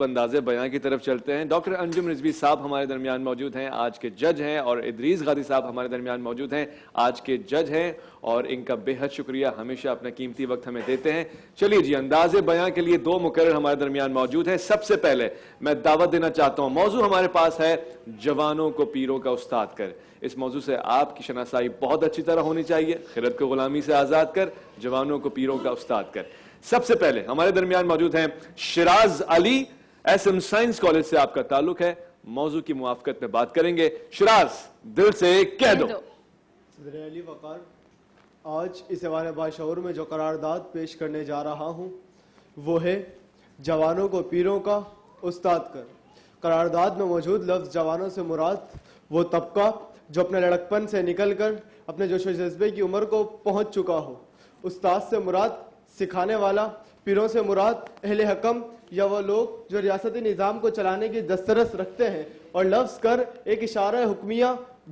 اندازے بیان کی طرف چلتے ہیں۔ ڈاکٹر انجم رضوی صاحب ہمارے درمیان موجود ہیں، آج کے جج ہیں، اور ادریس غازی صاحب ہمارے درمیان موجود ہیں، آج کے جج ہیں، اور ان کا بے حد شکریہ، ہمیشہ اپنا قیمتی وقت ہمیں دیتے ہیں۔ چلیے جی، اندازے بیان کے لیے دو مقرر ہمارے درمیان موجود ہیں۔ سب سے پہلے میں دعوت دینا چاہتا ہوں، موضوع ہمارے پاس ہے جوانوں کو پیروں کا استاد کر۔ اس موضوع سے آپ کی شناسائی بہت اچھی طرح ہونی چاہیے۔ خرد کو غلامی سے آزاد کر، جوانوں کو پیروں کا استاد کر۔ سب سے پہلے ہمارے درمیان موجود ہیں شراز علی، ایس ایم سائنس کالج سے آپ کا تعلق ہے، موضوع کی موافقت میں بات کریں گے۔ شراز، دل سے کہہ دو۔ صدر علی وقار، آج اس ایوان باشعور میں جو قرارداد پیش کرنے جا رہا ہوں وہ ہے جوانوں کو پیروں کا استاد کر۔ قرارداد میں موجود لفظ جوانوں سے مراد وہ طبقہ جو اپنے لڑکپن سے نکل کر اپنے جوش و جذبے کی عمر کو پہنچ چکا ہو۔ استاد سے مراد سکھانے والا، پیروں سے مراد اہل حکم یا وہ لوگ جو ریاستی نظام کو چلانے کی دسترس رکھتے ہیں، اور لفظ کر ایک اشارہ حکمیہ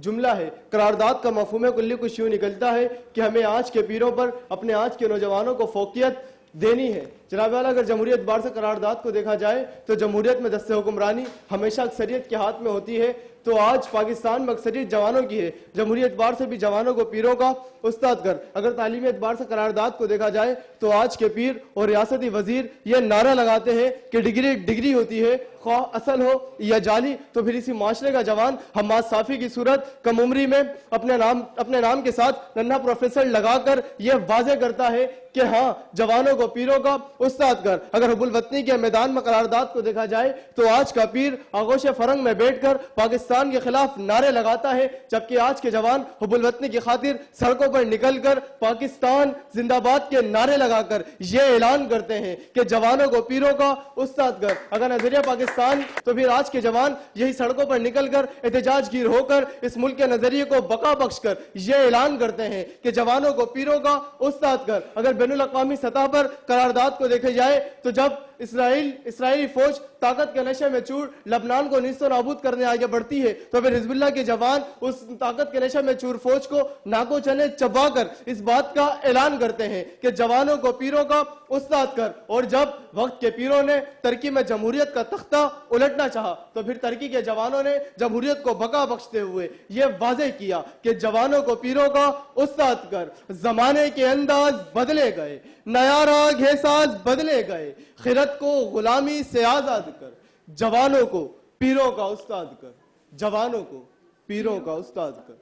جملہ ہے۔ قرارداد کا مفہوم کلی کچھ یوں نکلتا ہے کہ ہمیں آج کے پیروں پر اپنے آج کے نوجوانوں کو فوقیت دینی ہے۔ جناب والا، اگر جمہوریت بار سے قرارداد کو دیکھا جائے تو جمہوریت میں دست حکمرانی ہمیشہ اکثریت کے ہاتھ میں ہوتی ہے، تو آج پاکستان میں اکثریت جوانوں کی ہے۔ جمہوریت بار سے بھی جوانوں کو پیروں کا استاد کر۔ اگر تعلیمی اعتبار سے قرارداد کو دیکھا جائے تو آج کے پیر اور ریاستی وزیر یہ نعرہ لگاتے ہیں کہ ڈگری ڈگری ہوتی ہے، خواہ اصل ہو یا جعلی، تو پھر اسی معاشرے کا جوان حماد صافی کی صورت کم عمری میں اپنے نام کے ساتھ ننھا پروفیسر لگا کر یہ واضح کرتا ہے کہ ہاں، جوانوں کو پیروں کا استاد کر۔ اگر حب الوطنی کے میدان میں قرارداد کو دیکھا جائے تو آج کا پیر آغوش فرنگ میں بیٹھ کر پاکستان کے خلاف نعرے لگاتا ہے، جبکہ آج کے جوان حب الوطنی کی خاطر سڑکوں پر نکل کر پاکستان زندہ باد کے نعرے لگا کر یہ اعلان کرتے ہیں کہ جوانوں کو پیروں کا استاد کر۔ اگر نظریہ پاکستان تو پھر آج کے جوان یہی سڑکوں پر نکل کر احتجاج گیر ہو کر اس ملک کے نظریے کو بقا بخش کر یہ اعلان کرتے ہیں کہ جوانوں کو پیروں کا استاد کر۔ اگر بین الاقوامی سطح پر قرارداد کو دیکھا جائے تو جب اسرائیلی فوج طاقت کے نشے میں چور لبنان کو نیست و نابود کرنے آگے بڑھتی ہے، تو پھر حزب اللہ کے جوان اس طاقت کے نشے میں چور فوج کو ناکو چنے چبا کر اس بات کا اعلان کرتے ہیں کہ جوانوں کو پیروں کا استاد کر۔ اور جب وقت کے پیروں نے ترکی میں جمہوریت کا تختہ الٹنا چاہا تو پھر ترکی کے جوانوں نے جمہوریت کو بقا بخشتے ہوئے یہ واضح کیا کہ جوانوں کو پیروں کا استاد کر۔ زمانے کے انداز بدلے گئے، نیا راگ ہے ساز بدلے گئے، خرد کو غلامی سے آزاد کر، جوانوں کو پیروں کا استاد کر، جوانوں کو پیروں کا استاد کر۔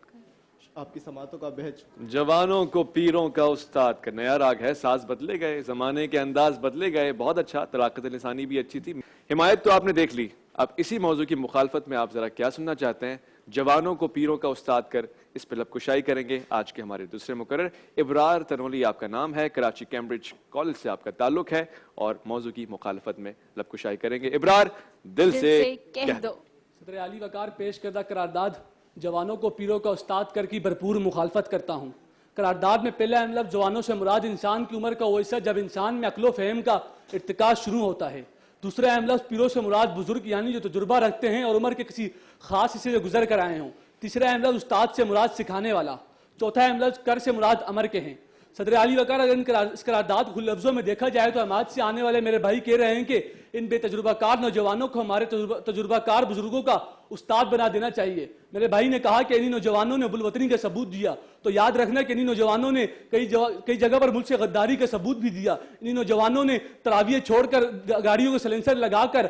آپ کی سماعتوں کا بہت شکریہ۔ جوانوں کو پیروں کا استاد کر، نیا راگ ہے، ساز بدلے گئے، زمانے کے انداز بدلے گئے، بہت اچھا، طلاقت لسانی بھی اچھی تھی۔ حمایت تو آپ نے دیکھ لی، اب اسی موضوع کی مخالفت میں آپ ذرا کیا سننا چاہتے ہیں؟ جوانوں کو پیروں کا استاد کر، اس پہ لب کشائی کریں گے آج کے ہمارے دوسرے مقرر۔ ابرار تنولی آپ کا نام ہے، کراچی کیمبرج کالج سے آپ کا تعلق ہے، اور موضوع کی مخالفت میں لب کشائی کریں گے۔ ابرار، دل سے کہہ دو۔ صدر علی وقار، پیش کردہ قرارداد جوانوں کو پیروں کا استاد کر کی بھرپور مخالفت کرتا ہوں۔ قرارداد میں پہلا اہم لفظ جوانوں سے مراد انسان کی عمر کا وہ حصہ جب انسان میں عقل و فہم کا ارتکاز شروع ہوتا ہے۔ دوسرا اہم لفظ پیروں سے مراد بزرگ، یعنی جو تجربہ رکھتے ہیں اور عمر کے کسی خاص حصے سے گزر کر آئے ہوں۔ تیسرا اہم لفظ استاد سے مراد سکھانے والا۔ چوتھا اہم لفظ کر سے مراد امر کے ہیں۔ صدر علی وقار، اگر اس قرارداد کو لفظوں میں دیکھا جائے تو حماد سے آنے والے میرے بھائی کہہ رہے ہیں کہ ان بے تجربہ کار نوجوانوں کو ہمارے تجربہ کار بزرگوں کا استاد بنا دینا چاہیے۔ میرے بھائی نے کہا کہ انہی نوجوانوں نے حب الوطنی کا ثبوت دیا، تو یاد رکھنا کہ انہی نوجوانوں نے کئی جگہ پر ملک سے غداری کا ثبوت بھی دیا۔ انہی نوجوانوں نے تراویح چھوڑ کر گاڑیوں کو سلنسر لگا کر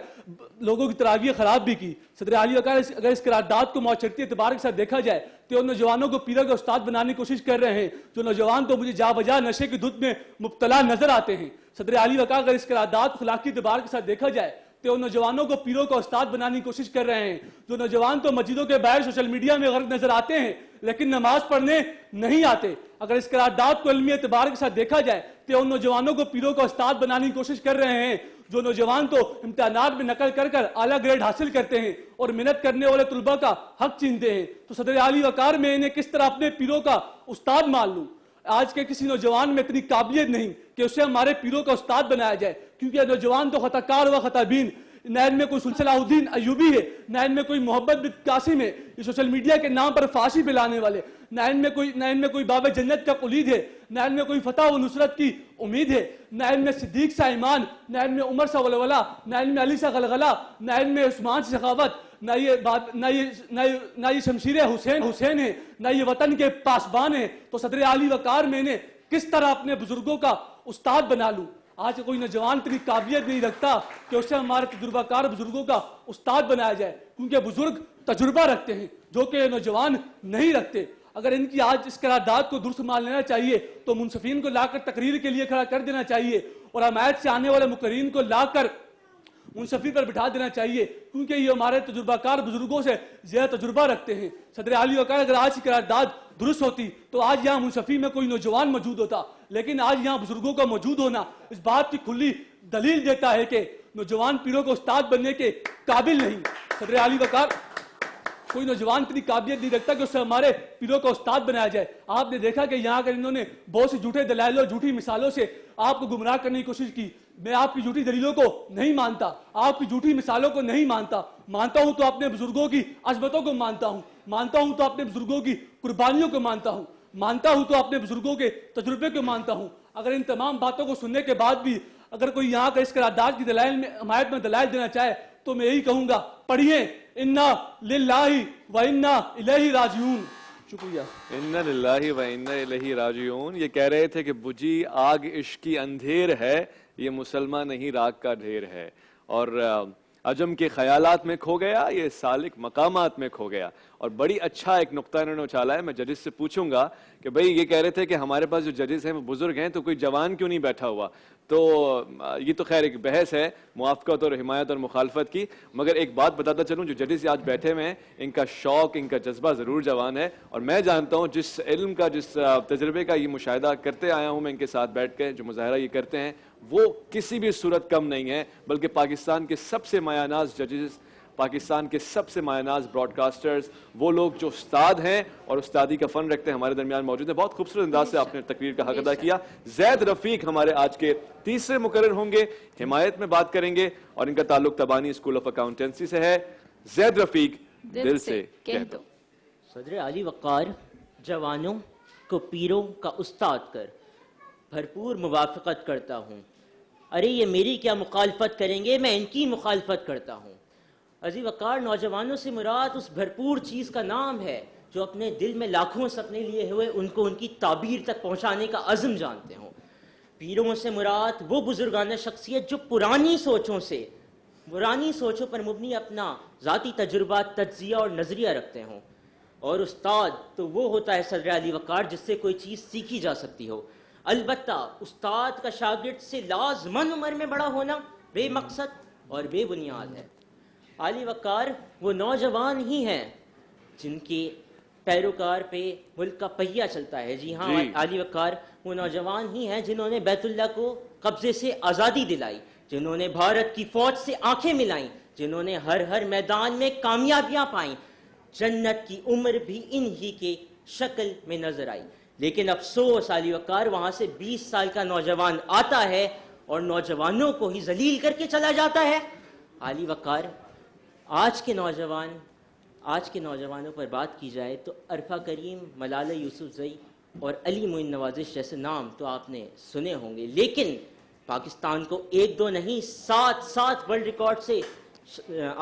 لوگوں کی تراویح خراب بھی کی۔ صدر علی وقار، اگر اس قرارداد کو معاشرتی اعتبار کے ساتھ دیکھا جائے تو ان نوجوانوں کو پیروں کا استاد بنانے کی کوشش کر رہے ہیں، جو نوجوان تو مجھے جا بجا نشے کی دھت میں مبتلا نظر آتے ہیں۔ صدر علی وقار، اگر اس قرارداد کو اخلاقی اعتبار کے ساتھ دیکھا جائے تو ان نوجوانوں کو پیروں کا استاد بنانے کی کوشش کر رہے ہیں، جو نوجوان تو مسجدوں کے باہر سوشل میڈیا میں غرق نظر آتے ہیں لیکن نماز پڑھنے نہیں آتے۔ اگر اس قرارداد کو علمی اعتبار کے ساتھ دیکھا جائے تو ان نوجوانوں کو پیروں کا استاد بنانے کی کوشش کر رہے ہیں، جو نوجوان تو امتحانات میں نقل کر کر اعلیٰ گریڈ حاصل کرتے ہیں اور محنت کرنے والے طلباء کا حق چھینتے ہیں۔ تو صدر علی وقار، میں انہیں کس طرح اپنے پیروں کا استاد مان لوں؟ آج کے کسی نوجوان میں اتنی قابلیت نہیں کہ اسے ہمارے پیروں کا استاد بنایا جائے، کیونکہ نوجوان تو خطا کار و خطا بین، نہ ان میں کوئی صلاح الدین ایوبی ہے، نہ ان میں کوئی محمد بن قاسم ہے یہ سوشل میڈیا کے نام پر فحاشی پھیلانے والے، نہ ان میں کوئی باب جنت کا قلید ہے، نہ ان میں کوئی فتح و نصرت کی امید ہے، نہ ان میں صدیق سا ایمان، نہ ان میں عمر سا ولولہ، نہ ان میں علی سا غلغلہ، نہ ان میں عثمان سے سخاوت، نہ یہ شمشیر حسین ہے، نہ یہ وطن کے پاسبان ہیں، تو صدر عالی وقار میں نے کس طرح اپنے بزرگوں کا استاد بنا لوں؟ آج کوئی نوجوان اتنی قابلیت نہیں رکھتا کہ اسے ہمارے تجربہ کار بزرگوں کا استاد بنایا جائے، کیونکہ بزرگ تجربہ رکھتے ہیں جو کہ نوجوان نہیں رکھتے۔ اگر ان کی آج اس قرارداد کو درست مان لینا چاہیے تو منصفین کو لا کر تقریر کے لیے کھڑا کر دینا چاہیے، اور حمایت سے آنے والے مقررین کو لا کر منصفی پر بٹھا دینا چاہیے، کیونکہ یہ ہمارے تجربہ کار بزرگوں سے زیادہ تجربہ رکھتے ہیں۔ صدر عالی وقار اگر آج کی قرارداد درست ہوتی تو آج یہاں منصفی میں کوئی نوجوان موجود ہوتا، لیکن آج یہاں بزرگوں کا موجود ہونا اس بات کی کھلی دلیل دیتا ہے کہ نوجوان پیروں کو استاد بننے کے قابل نہیں۔ صدر عالی وقار کوئی نوجوان اتنی قابلیت نہیں رکھتا کہ اس سے ہمارے پیروں کا استاد بنایا جائے۔ آپ نے دیکھا کہ یہاں اگر انہوں نے بہت سی جھوٹے دلائل اور جھوٹی مثالوں سے آپ کو گمراہ کرنے کی کوشش کی، میں آپ کی جھوٹی دلیلوں کو نہیں مانتا، آپ کی جھوٹی مثالوں کو نہیں مانتا ہوں تو اپنے بزرگوں کی عظمتوں کو مانتا ہوں تو اپنے بزرگوں کی قربانیوں کو مانتا ہوں تو اپنے بزرگوں کے تجربے کو مانتا ہوں۔ اگر ان تمام باتوں کو سننے کے بعد بھی اگر کوئی یہاں کا اس قرارداد کی دلائل میں حمایت میں دلائل دینا چاہے تو میں یہی کہوں گا، پڑھیے انا للہ و انا الیہ راجعون۔ شکریہ۔ انا للہ و انا الیہ راجعون۔ یہ کہہ رہے تھے کہ بجھی آگ عشق کی اندھیر ہے، یہ مسلمان نہیں راگ کا ڈھیر ہے، اور عجم کے خیالات میں کھو گیا، یہ سالک مقامات میں کھو گیا۔ اور بڑی اچھا ایک نقطہ انہوں نے اچھالا ہے، میں ججز سے پوچھوں گا کہ بھئی یہ کہہ رہے تھے کہ ہمارے پاس جو ججز ہیں وہ بزرگ ہیں، تو کوئی جوان کیوں نہیں بیٹھا ہوا؟ تو یہ تو خیر ایک بحث ہے موافقت اور حمایت اور مخالفت کی، مگر ایک بات بتاتا چلوں، جو ججز آج بیٹھے ہوئے ہیں ان کا شوق، ان کا جذبہ ضرور جوان ہے، اور میں جانتا ہوں جس علم کا، جس تجربے کا یہ مشاہدہ کرتے آیا ہوں میں ان کے ساتھ بیٹھ کے، جو مظاہرہ یہ کرتے ہیں وہ کسی بھی صورت کم نہیں ہے، بلکہ پاکستان کے سب سے مایہ ناز ججز، پاکستان کے سب سے مایہ ناز براڈ کاسٹرز، وہ لوگ جو استاد ہیں اور استادی کا فن رکھتے ہیں، ہمارے درمیان موجود ہیں۔ بہت خوبصورت انداز سے آپ نے تقریر کا حق ادا کیا۔ زید رفیق ہمارے آج کے تیسرے مقرر ہوں گے، حمایت میں بات کریں گے، اور ان کا تعلق تبانی اسکول آف اکاؤنٹنسی سے ہے۔ زید رفیق، دل سے کہہ دو۔ صدر عالی وقار جوانوں کو پیروں کا استاد کر بھرپور موافقت کرتا ہوں۔ ارے یہ میری کیا مخالفت کریں گے، میں ان کی مخالفت کرتا ہوں۔ عزیز وقار، نوجوانوں سے مراد اس بھرپور چیز کا نام ہے جو اپنے دل میں لاکھوں سپنے لیے ہوئے ان کو ان کی تعبیر تک پہنچانے کا عزم جانتے ہوں۔ پیروں سے مراد وہ بزرگانہ شخصیت جو پرانی سوچوں پر مبنی اپنا ذاتی تجربہ، تجزیہ اور نظریہ رکھتے ہوں۔ اور استاد تو وہ ہوتا ہے صدر علی وقار جس سے کوئی چیز سیکھی جا سکتی ہو۔ البتہ استاد کا شاگرد سے لازماً عمر میں بڑا ہونا بے مقصد اور بے بنیاد ہے۔ علی وقار وہ نوجوان ہی ہیں جن کے پیروکار پہ ملک کا پہیہ چلتا ہے۔ جی ہاں، علی وقار وہ نوجوان ہی ہیں جنہوں نے بیت اللہ کو قبضے سے آزادی دلائی، جنہوں نے بھارت کی فوج سے آنکھیں ملائیں، جنہوں نے ہر میدان میں کامیابیاں پائیں۔ جنت کی عمر بھی انہی کے شکل میں نظر آئی، لیکن افسوس علی وقار وہاں سے 20 سال کا نوجوان آتا ہے اور نوجوانوں کو ہی ذلیل کر کے چلا جاتا ہے۔ علی وقار آج کے نوجوانوں پر بات کی جائے تو عرفہ کریم، ملالہ یوسفزئی اور علی معین نوازش جیسے نام تو آپ نے سنے ہوں گے، لیکن پاکستان کو 1-2 نہیں 7 ورلڈ ریکارڈ سے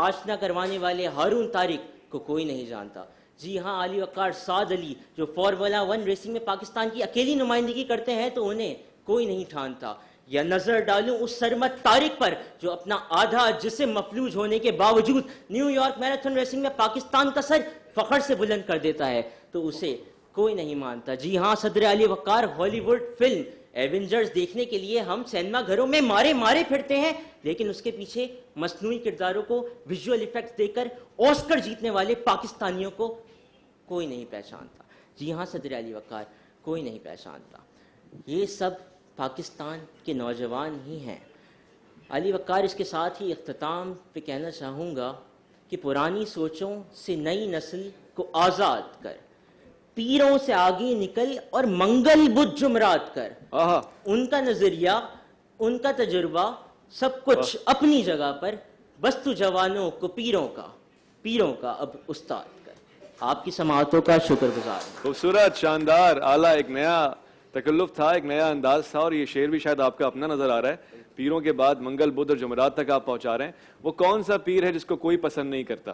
آشنا کروانے والے ہارون طارق کو کوئی نہیں جانتا۔ جی ہاں، علی وقار سعد علی جو فارمولا 1 ریسنگ میں پاکستان کی اکیلی نمائندگی کرتے ہیں تو انہیں کوئی نہیں ٹھانتا۔ یا نظر ڈالوں اس سرمت طارق پر جو اپنا آدھا جسم مفلوج ہونے کے باوجود نیو یارک میراتھن ریسنگ میں پاکستان کا سر فخر سے بلند کر دیتا ہے تو اسے کوئی نہیں مانتا۔ جی ہاں، صدر علی وقار ہالی ووڈ فلم ایونجرز دیکھنے کے لیے ہم سینما گھروں میں مارے پھرتے ہیں، لیکن اس کے پیچھے مصنوعی کرداروں کو ویژول ایفیکٹس دے کر آسکر جیتنے والے پاکستانیوں کو کوئی نہیں پہچانتا۔ جی ہاں صدر علی وقار، کوئی نہیں پہچانتا۔ یہ سب پاکستان کے نوجوان ہی ہیں۔ علی وقار اس کے ساتھ ہی اختتام پہ کہنا چاہوں گا کہ پرانی سوچوں سے نئی نسل کو آزاد کر، پیروں سے آگے نکل اور منگل بدھ جمرات کر۔ ان کا نظریہ، ان کا تجربہ سب کچھ اپنی جگہ پر بس تو جوانوں کو پیروں کا اب استاد کر. آپ کی سماعتوں کا شکر گزار ہوں. خوبصورت، شاندار، اعلیٰ، ایک نیا تکلف تھا، ایک نیا انداز تھا، اور یہ شعر بھی شاید آپ کا اپنا نظر آ رہا ہے. پیروں کے بعد منگل، بدھ اور جمعرات تک آپ پہنچا رہے ہیں. وہ کون سا پیر ہے جس کو کوئی پسند نہیں کرتا؟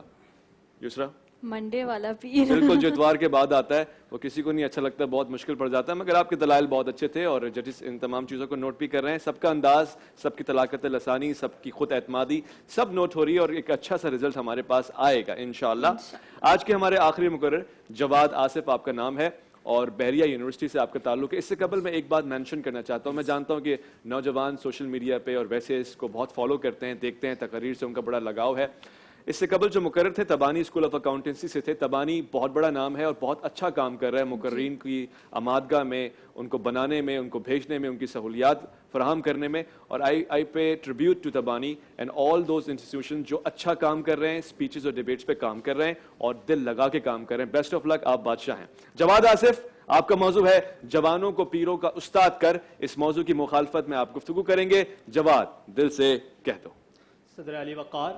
یسرا؟ منڈے والا پیر. بالکل، جو اتوار کے بعد آتا ہے وہ کسی کو نہیں اچھا لگتا، بہت مشکل پڑ جاتا ہے. مگر آپ کے دلائل بہت اچھے تھے اور ججز ان تمام چیزوں کو نوٹ بھی کر رہے ہیں. سب کا انداز، سب کی طلاقت لسانی، سب کی خود اعتمادی، سب نوٹ ہو رہی ہے اور ایک اچھا سا رزلٹ ہمارے پاس آئے گا انشاءاللہ. آج کے ہمارے آخری مقرر جواد آصف آپ کا نام ہے اور بحریہ یونیورسٹی سے آپ کا تعلق ہے. اس سے قبل میں ایک بات مینشن کرنا چاہتا ہوں. میں جانتا ہوں کہ نوجوان سوشل میڈیا پہ اور ویسے اس کو بہت فالو کرتے ہیں، دیکھتے ہیں، تقاریر سے ان کا بڑا لگاؤ ہے. اس سے قبل جو مقرر تھے تبانی اسکول آف اکاؤنٹنسی سے تھے. تبانی بہت بڑا نام ہے اور بہت اچھا کام کر رہا ہے مقررین کی آمادگاہ میں، ان کو بنانے میں، ان کو بھیجنے میں، ان کی سہولیات فراہم کرنے میں. اور I pay tribute to Tabani and all those institution جو اچھا کام کر رہے ہیں، اسپیچز اور ڈیبیٹس پہ کام کر رہے ہیں اور دل لگا کے کام کر رہے ہیں. بیسٹ آف لک، آپ بادشاہ ہیں. جواد آصف، آپ کا موضوع ہے جوانوں کو پیروں کا استاد کر. اس موضوع کی مخالفت میں آپ گفتگو کریں گے. جواد، دل سے کہہ دو. صدر علی وقار،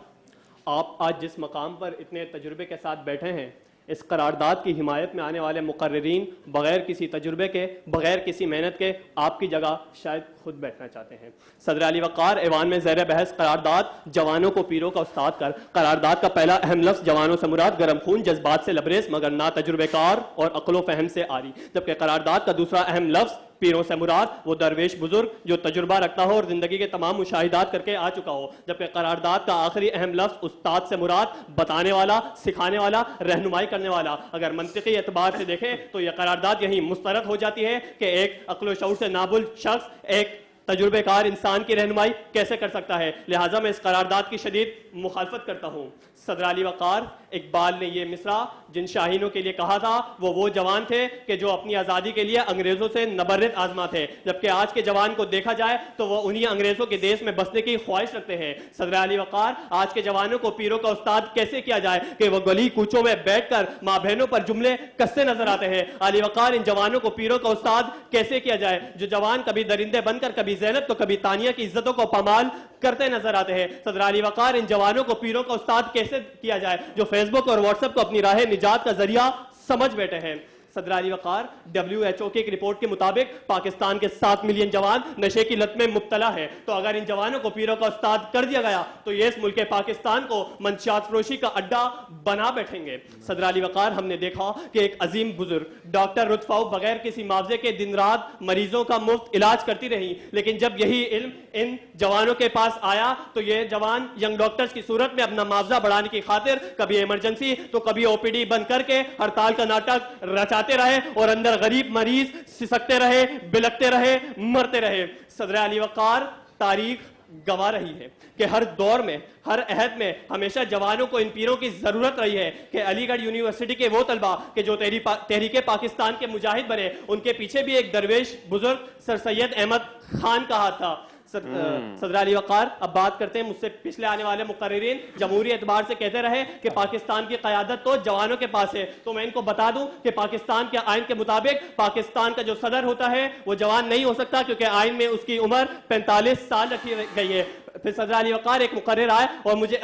آپ آج جس مقام پر اتنے تجربے کے ساتھ بیٹھے ہیں، اس قرارداد کی حمایت میں آنے والے مقررین بغیر کسی تجربے کے، بغیر کسی محنت کے آپ کی جگہ شاید خود بیٹھنا چاہتے ہیں. صدر علی وقار، ایوان میں زیر بحث قرارداد جوانوں کو پیروں کا استاد کر. قرارداد کا پہلا اہم لفظ جوانوں سے مراد گرم خون، جذبات سے لبریز مگر نا تجربے کار اور عقل و فہم سے آری. جبکہ قرارداد کا دوسرا اہم لفظ پیروں سے مراد وہ درویش بزرگ جو تجربہ رکھتا ہو اور زندگی کے تمام مشاہدات کر کے آ چکا ہو. جبکہ قرارداد کا آخری اہم لفظ استاد سے مراد بتانے والا، سکھانے والا، رہنمائی کرنے والا. اگر منطقی اعتبار سے دیکھیں تو یہ قرارداد یہیں مسترد ہو جاتی ہے کہ ایک عقل و شعور سے نابل شخص ایک تجربے کار انسان کی رہنمائی کیسے کر سکتا ہے. لہٰذا میں اس قرارداد کی شدید مخالفت کرتا ہوں. صدر علی وقار، اقبال نے یہ مصرع جن شاہینوں کے لیے کہا تھا وہ جوان تھے کہ جو اپنی آزادی کے لیے انگریزوں سے نبرد آزما تھے. جبکہ آج کے جوان کو دیکھا جائے تو وہ انہی انگریزوں کے دیش میں بسنے کی خواہش رکھتے ہیں. صدر علی وقار، آج کے جوانوں کو پیروں کا استاد کیسے کیا جائے کہ وہ گلی کوچوں میں بیٹھ کر ماں بہنوں پر جملے کسے نظر آتے ہیں. علی وقار، ان جوانوں کو پیروں کا استاد کیسے کیا جائے جو جوان کبھی درندے بن کر، کبھی زینب تو کبھی تانیہ کی عزتوں کو پامال کرتے نظر آتے ہیں. صدر علی وقار، ان جوانوں کو پیروں کا استاد کیسے کیا جائے جو فیس بک اور واٹس ایپ کو اپنی راہ نجات کا ذریعہ سمجھ بیٹھے ہیں. صدر علی وقار، WHO کی ایک رپورٹ کے مطابق پاکستان کے 7 ملین جوان نشے کی لت میں مبتلا ہے. تو اگر ان جوانوں کو پیروں کا استاد کر دیا گیا تو یہ اس ملک پاکستان کو منشیات فروشی کا اڈا بنا بیٹھیں گے. صدر علی وقار، ہم نے دیکھا کہ ایک عظیم بزرگ ڈاکٹر رتفاؤ بغیر کسی معاوضے کے دن رات مریضوں کا مفت علاج کرتی رہی. لیکن جب یہی علم ان جوانوں کے پاس آیا تو یہ جوان ینگ ڈاکٹرز کی صورت میں اپنا معاوضہ بڑھانے کی خاطر کبھی ایمرجنسی تو کبھی OPD بند کر کے ہڑتال کا ناٹک رچاتے رہے اور اندر غریب مریض سسکتے رہے، بلکتے رہے، مرتے رہے. صدر علی وقار، تاریخ گواہ رہی ہے کہ ہر دور میں، ہر عہد میں ہمیشہ جوانوں کو ان پیروں کی ضرورت رہی ہے. کہ علی گڑھ یونیورسٹی کے وہ طلبہ کہ جو تحریک پاکستان کے مجاہد بنے، ان کے پیچھے بھی ایک درویش بزرگ سر سید احمد خان کا ہاتھ تھا. صدر علی وقار، اب بات کرتے ہیں مجھ سے پچھلے آنے والے مقررین جمہوری اعتبار سے کہتے رہے کہ پاکستان کی قیادت تو جوانوں کے پاس ہے. تو میں ان کو بتا دوں کہ پاکستان کے آئین کے مطابق پاکستان کا جو صدر ہوتا ہے وہ جوان نہیں ہو سکتا کیونکہ آئین میں اس کی عمر 45 سال رکھی گئی ہے. پھر صدر علی وقار ایک مقرر آئے اور مجھے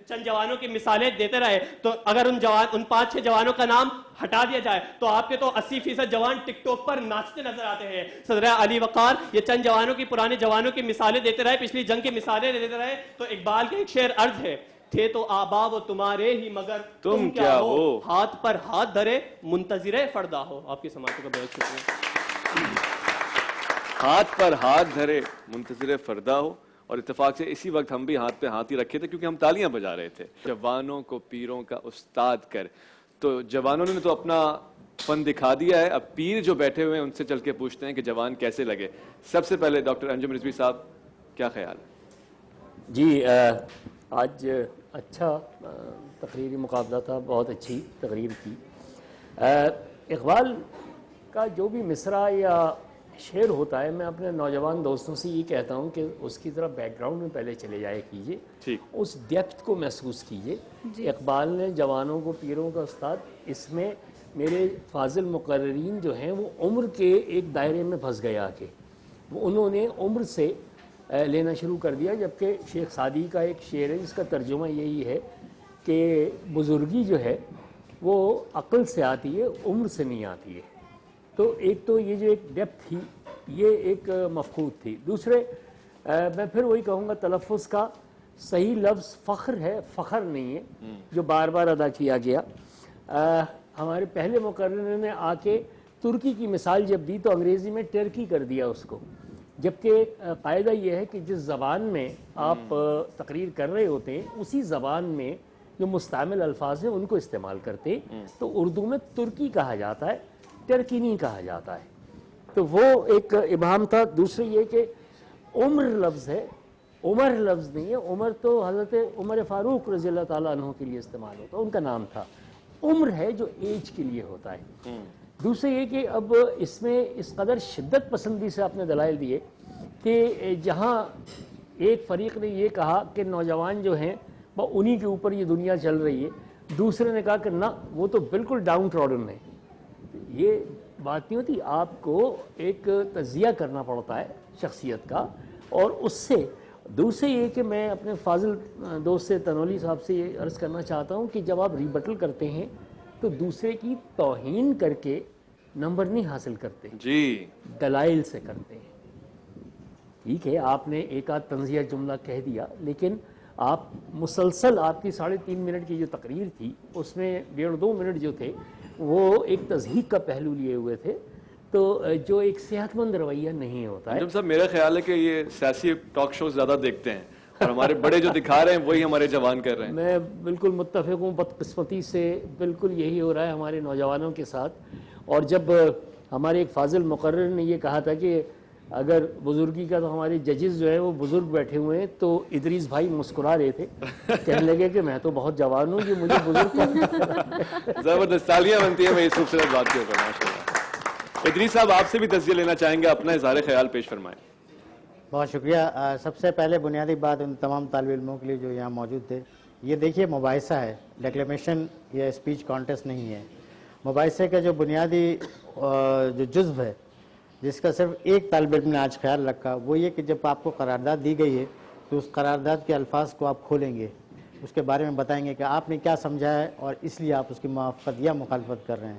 چند جوانوں کی مثالیں دیتے رہے. تو اگر ان 5-6 جوانوں کا نام ہٹا دیا جائے تو آپ کے تو 80% جوان ٹک ٹاک پر ناچتے نظر آتے ہیں. صدر علی وقار، یہ چند جوانوں کی، پرانے جوانوں کی مثالیں دیتے رہے، پچھلی جنگ کی مثالیں دیتے رہے. تو اقبال کے ایک شعر عرض ہے، تھے تو آبا و تمہارے ہی مگر تم کیا ہو، ہاتھ پر ہاتھ دھرے منتظر فردا ہو. آپ کی سماعتوں کا بہت شکریہ. ہاتھ پر ہاتھ دھرے منتظر فردا ہو. اور اتفاق سے اسی وقت ہم بھی ہاتھ پہ ہاتھ ہی رکھے تھے کیونکہ ہم تالیاں بجا رہے تھے. جوانوں کو پیروں کا استاد کر. تو جوانوں نے تو اپنا فن دکھا دیا ہے. اب پیر جو بیٹھے ہوئے ہیں ان سے چل کے پوچھتے ہیں کہ جوان کیسے لگے. سب سے پہلے ڈاکٹر انجم رضوی صاحب، کیا خیال ہے؟ جی، آج اچھا تقریری مقابلہ تھا، بہت اچھی تقریر کی. اقبال کا جو بھی مصرع یا شعر ہوتا ہے، میں اپنے نوجوان دوستوں سے یہ کہتا ہوں کہ اس کی طرف بیک گراؤنڈ میں پہلے چلے جائے کیجئے، اس ڈیپتھ کو محسوس کیجئے. اقبال نے جوانوں کو پیروں کا استاد، اس میں میرے فاضل مقررین جو ہیں وہ عمر کے ایک دائرے میں پھنس گئے آ کے. انہوں نے عمر سے لینا شروع کر دیا، جبکہ شیخ سعدی کا ایک شعر ہے جس کا ترجمہ یہی ہے کہ بزرگی جو ہے وہ عقل سے آتی ہے، عمر سے نہیں آتی ہے۔ تو ایک تو یہ جو ایک ڈیپتھ تھی یہ ایک مفقود تھی۔ دوسرے میں پھر وہی کہوں گا، تلفظ کا صحیح لفظ فخر ہے، فخر نہیں ہے، جو بار بار ادا کیا گیا۔ ہمارے پہلے مقرر نے آ کے ترکی کی مثال جب دی تو انگریزی میں ٹرکی کر دیا اس کو، جبکہ قاعدہ یہ ہے کہ جس زبان میں آپ تقریر کر رہے ہوتے ہیں اسی زبان میں جو مستعمل الفاظ ہیں ان کو استعمال کرتے ہیں۔ تو اردو میں ترکی کہا جاتا ہے، ٹرکی نہیں کہا جاتا ہے، تو وہ ایک ابہام تھا۔ دوسرے یہ کہ عمر لفظ ہے، عمر لفظ نہیں ہے، عمر تو حضرت عمر فاروق رضی اللہ تعالیٰ عنہ کے لیے استعمال ہوتا ہے، ان کا نام تھا۔ عمر ہے جو ایج کے لیے ہوتا ہے۔ دوسرے یہ کہ اب اس میں اس قدر شدت پسندی سے آپ نے دلائل دیے کہ جہاں ایک فریق نے یہ کہا کہ نوجوان جو ہیں وہ انہی کے اوپر یہ دنیا چل رہی ہے، دوسرے نے کہا کہ نہ وہ تو بالکل ڈاؤن ٹراڈن ہے۔ یہ بات نہیں ہوتی، آپ کو ایک تجزیہ کرنا پڑتا ہے شخصیت کا، اور اس سے دوسرے یہ کہ میں اپنے فاضل دوست سے تنولی صاحب سے یہ عرض کرنا چاہتا ہوں کہ جب آپ ریبٹل کرتے ہیں تو دوسرے کی توہین کر کے نمبر نہیں حاصل کرتے، جی دلائل سے کرتے ہیں۔ ٹھیک ہے آپ نے ایک آدھ تنزیہ جملہ کہہ دیا، لیکن آپ مسلسل آپ کی 3.5 منٹ کی جو تقریر تھی اس میں 1.5-2 منٹ جو تھے وہ ایک تضحیق کا پہلو لیے ہوئے تھے، تو جو ایک صحت مند رویہ نہیں ہوتا ہے۔ انجم صاحب میرا خیال ہے کہ یہ سیاسی ٹاک شوز زیادہ دیکھتے ہیں اور ہمارے بڑے جو دکھا رہے ہیں وہی ہمارے جوان کر رہے ہیں۔ میں بالکل متفق ہوں، بدقسمتی سے بالکل یہی ہو رہا ہے ہمارے نوجوانوں کے ساتھ۔ اور جب ہمارے ایک فاضل مقرر نے یہ کہا تھا کہ اگر بزرگی کا تو ہمارے ججز جو ہیں وہ بزرگ بیٹھے ہوئے ہیں، تو ادریس بھائی مسکرا رہے تھے، کہنے لگے کہ میں تو بہت جوان ہوں، یہ مجھے بزرگ زبردست تالیاں بنتی ہیں میری خوبصورت بات کے اوپر، ماشاءاللہ۔ ادریس صاحب آپ سے بھی تجزیہ لینا چاہیں گے، اپنا اظہار خیال پیش فرمائیں۔ بہت شکریہ۔ سب سے پہلے بنیادی بات ان تمام طالب علموں کے لیے جو یہاں موجود تھے، یہ دیکھیے مباحثہ ہے، ڈیکلیمیشن یا اسپیچ کانٹیسٹ نہیں ہے۔ مباحثے کا جو بنیادی جو جزو ہے جس کا صرف ایک طالب علم نے آج خیال رکھا، وہ یہ کہ جب آپ کو قرارداد دی گئی ہے تو اس قرارداد کے الفاظ کو آپ کھولیں گے، اس کے بارے میں بتائیں گے کہ آپ نے کیا سمجھا ہے اور اس لیے آپ اس کی موافقت یا مخالفت کر رہے ہیں۔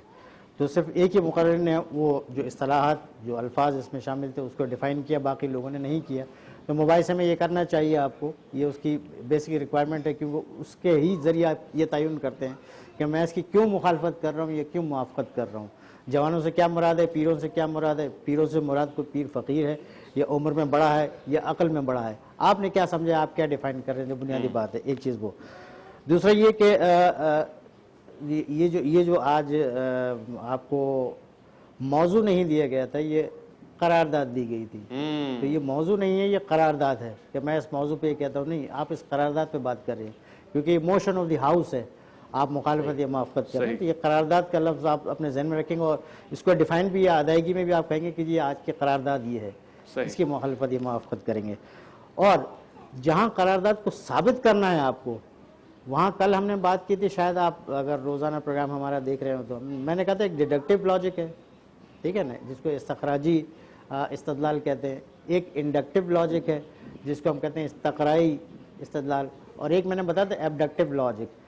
تو صرف ایک ہی مقرر نے وہ جو اصطلاحات جو الفاظ اس میں شامل تھے اس کو ڈیفائن کیا، باقی لوگوں نے نہیں کیا۔ تو مباحثے میں یہ کرنا چاہیے آپ کو، یہ اس کی بیسک ریکوائرمنٹ ہے، کیونکہ اس کے ہی ذریعے آپ یہ تعین کرتے ہیں کہ میں اس کی کیوں مخالفت کر رہا ہوں یا کیوں موافقت کر رہا ہوں۔ جوانوں سے کیا مراد ہے، پیروں سے کیا مراد ہے، پیروں سے مراد کوئی پیر فقیر ہے یا عمر میں بڑا ہے یا عقل میں بڑا ہے، آپ نے کیا سمجھا، آپ کیا ڈیفائن کر رہے ہیں، جو بنیادی بات ہے۔ ایک چیز وہ۔ دوسرا یہ کہ یہ جو آج آپ کو موضوع نہیں دیا گیا تھا، یہ قرارداد دی گئی تھی، تو یہ موضوع نہیں ہے، یہ قرارداد ہے کہ میں اس موضوع پہ یہ کہتا ہوں، نہیں، آپ اس قرارداد پہ بات کر رہے ہیں، کیونکہ یہ موشن آف دی ہاؤس ہے، آپ مخالفت یا موافقت کر رہے ہیں، تو یہ قرارداد کا لفظ آپ اپنے ذہن میں رکھیں گے، اور اس کو ڈیفائن بھی یا ادائیگی میں بھی آپ کہیں گے کہ یہ آج کی قرارداد یہ ہے، اس کی مخالفت یا موافقت کریں گے۔ اور جہاں قرارداد کو ثابت کرنا ہے آپ کو، وہاں کل ہم نے بات کی تھی، شاید آپ اگر روزانہ پروگرام ہمارا دیکھ رہے ہو تو میں نے کہا تھا ایک ڈیڈکٹیو لاجک ہے، ٹھیک ہے نا، جس کو استخراجی استدلال کہتے ہیں، ایک انڈکٹیو لاجک ہے جس کو ہم کہتے ہیں استقرائی استدلال، اور ایک میں نے بتایا تھا ایبڈکٹیو لاجک۔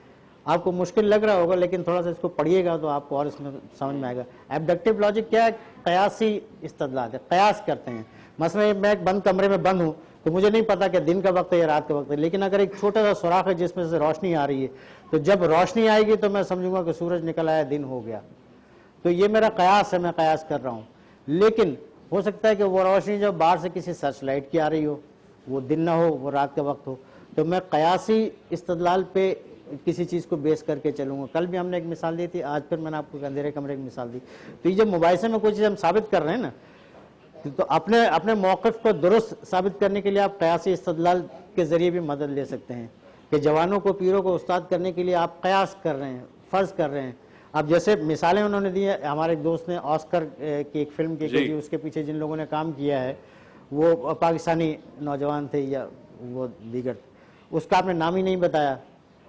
آپ کو مشکل لگ رہا ہوگا لیکن تھوڑا سا اس کو پڑھیے گا تو آپ کو اور اس میں سمجھ میں آئے گا۔ ایبڈکٹیو لاجک کیا ہے؟ قیاسی استدلال ہے، قیاس کرتے ہیں۔ مثلا میں ایک بند کمرے میں بند ہوں تو مجھے نہیں پتا کہ دن کا وقت ہے یا رات کا وقت ہے، لیکن اگر ایک چھوٹا سا سوراخ ہے جس میں سے روشنی آ رہی ہے تو جب روشنی آئے گی تو میں سمجھوں گا کہ سورج نکل آیا، دن ہو گیا، تو یہ میرا قیاس ہے، میں قیاس کر رہا ہوں۔ لیکن ہو سکتا ہے کہ وہ روشنی جو باہر سے کسی سرچ لائٹ کی آ رہی ہو، وہ دن نہ ہو، وہ رات کا وقت ہو، تو میں قیاسی استدلال پہ کسی چیز کو بیس کر کے چلوں گا۔ کل بھی ہم نے ایک مثال دی تھی، آج پھر میں نے آپ کو اندھیرے کمرے کی مثال دی۔ تو یہ جب مباحثے میں کوئی چیز ہم ثابت کر رہے ہیں نا، تو اپنے موقف کو درست ثابت کرنے کے لیے آپ قیاسی استدلال کے ذریعے بھی مدد لے سکتے ہیں، کہ جوانوں کو پیروں کو استاد کرنے کے لیے آپ قیاس کر رہے ہیں، فرض کر رہے ہیں۔ اب جیسے مثالیں انہوں نے دی ہیں، ہمارے ایک دوست نے آسکر کی ایک فلم کی، اس کے پیچھے جن لوگوں نے کام کیا ہے وہ پاکستانی نوجوان تھے یا وہ دیگر، اس کا آپ نے نام ہی نہیں بتایا۔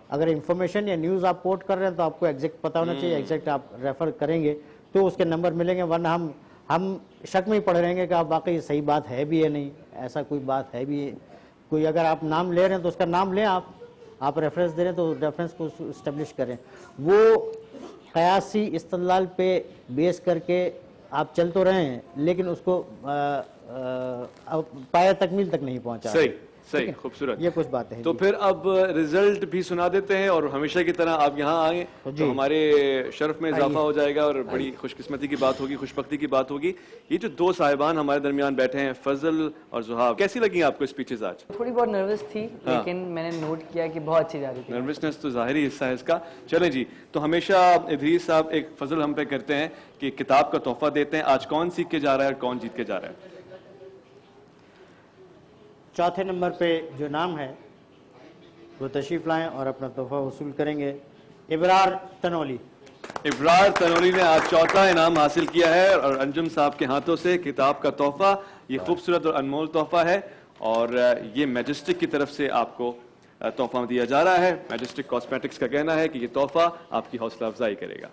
اگر انفارمیشن یا نیوز آپ کوٹ کر رہے ہیں تو آپ کو ایگزیکٹ پتہ ہونا چاہیے، ایگزیکٹ آپ ریفر کریں گے تو اس کے نمبر ملیں گے، ورنہ ہم ہم شک میں ہی پڑ رہے ہیں کہ آپ واقعی صحیح بات ہے بھی ہے نہیں، ایسا کوئی بات ہے بھی ہے کوئی، اگر آپ نام لے رہے ہیں تو اس کا نام لیں، آپ ریفرنس دے رہے ہیں تو ریفرنس کو اسٹیبلش کریں. وہ قیاسی استدلال پہ بیس کر کے آپ چل تو رہے ہیں لیکن اس کو پایہ تکمیل تک نہیں پہنچا. صحیح، خوبصورت. یہ کچھ باتیں ہیں. تو پھر اب رزلٹ بھی سنا دیتے ہیں اور ہمیشہ کی طرح آپ یہاں آئیں تو ہمارے شرف میں اضافہ ہو جائے گا اور بڑی خوش قسمتی کی بات ہوگی، خوش بختی کی بات ہوگی. یہ جو دو صاحبان ہمارے درمیان بیٹھے ہیں، فضل اور زحاب، کیسی لگی آپ کو اسپیچز آج؟ تھوڑی بہت نروس تھی لیکن میں نے نوٹ کیا کہ بہت اچھی جا رہی تھی. نروسنس تو ظاہری حصہ ہے اس کا. چلیں جی، تو ہمیشہ ادریس صاحب ایک فضل ہم پہ کرتے ہیں کہ کتاب کا تحفہ دیتے ہیں. آج کون سیکھ کے جا رہا ہے اور کون جیت کے جا رہا ہے؟ چوتھے نمبر پہ جو نام ہے وہ تشریف لائیں اور اپنا تحفہ وصول کریں گے. ابرار تنولی. ابرار تنولی نے آج چوتھا انعام حاصل کیا ہے اور انجم صاحب کے ہاتھوں سے کتاب کا تحفہ. یہ خوبصورت اور انمول تحفہ ہے اور یہ میجسٹک کی طرف سے آپ کو تحفہ دیا جا رہا ہے. میجسٹک کاسمیٹکس کا کہنا ہے کہ یہ تحفہ آپ کی حوصلہ افزائی کرے گا.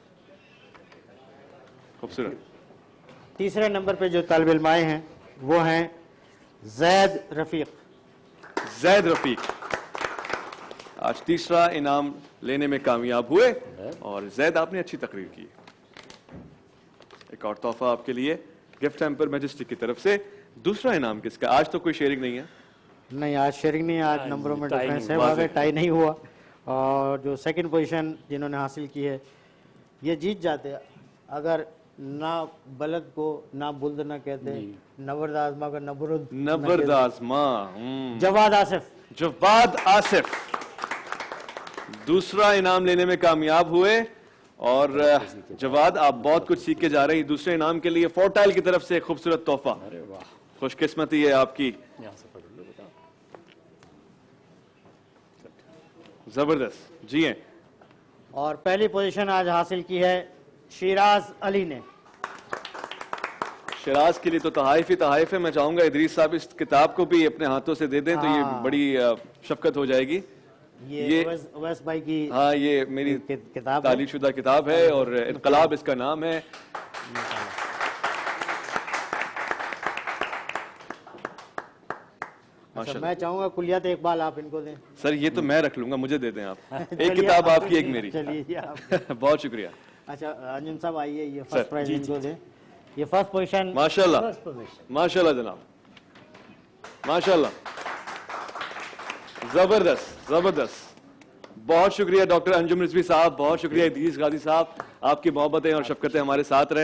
خوبصورت. تیسرے نمبر پہ جو طالب علم آئے ہیں وہ ہیں زید رفیق. زید رفیق آج تیسرا انعام لینے میں کامیاب ہوئے اور زید آپ نے اچھی تقریر کی. ایک اور تحفہ آپ کے لیے گفٹ ہیمپر میجسٹک کی طرف سے. دوسرا انعام کس کا؟ آج تو کوئی شیئرنگ نہیں ہے. نہیں، آج شیئرنگ نہیں ہے، آج نمبروں میں ڈیفرنس ہے، واقعی ٹائی نہیں ہوا. اور جو سیکنڈ پوزیشن جنہوں نے حاصل کی ہے یہ جیت جاتے اگر نہ بلد کو نہ بلد نہ کہتے، نبرد آزما کا نبرد آزما. جواد آصف. جواد آصف دوسرا انعام لینے میں کامیاب ہوئے اور جواد آپ بہت کچھ سیکھ کے جا رہے ہیں. دوسرے انعام کے لیے فورٹائل کی طرف سے خوبصورت تحفہ. خوش قسمتی ہے آپ کی. زبردست. جی ہیں. اور پہلی پوزیشن آج حاصل کی ہے شیراز علی نے. شیراز کے لیے تو تحائف ہی تحائف ہے. میں چاہوں گا ادریس صاحب اس کتاب کو بھی اپنے ہاتھوں سے دے دیں تو یہ بڑی شفقت ہو جائے گی. یہ اویس بھائی کی ہاں یہ میری کتاب تعلیم شدہ کتاب ہے اور انقلاب اس کا نام ہے. میں چاہوں گا کلیات اقبال آپ ان کو دیں. سر یہ تو میں رکھ لوں گا، مجھے دے دیں آپ. ایک کتاب آپ کی، ایک میری. بہت شکریہ. اچھا انجم صاحب آئیے، یہ فرسٹ پرائز ان کو دیں. یہ فرسٹ پوزیشن. ماشاءاللہ ماشاءاللہ جناب، ماشاءاللہ. زبردست زبردست. بہت شکریہ ڈاکٹر انجم رضوی صاحب، بہت شکریہ ادریس غازی صاحب. آپ کی محبتیں اور شفقتیں ہمارے ساتھ رہیں.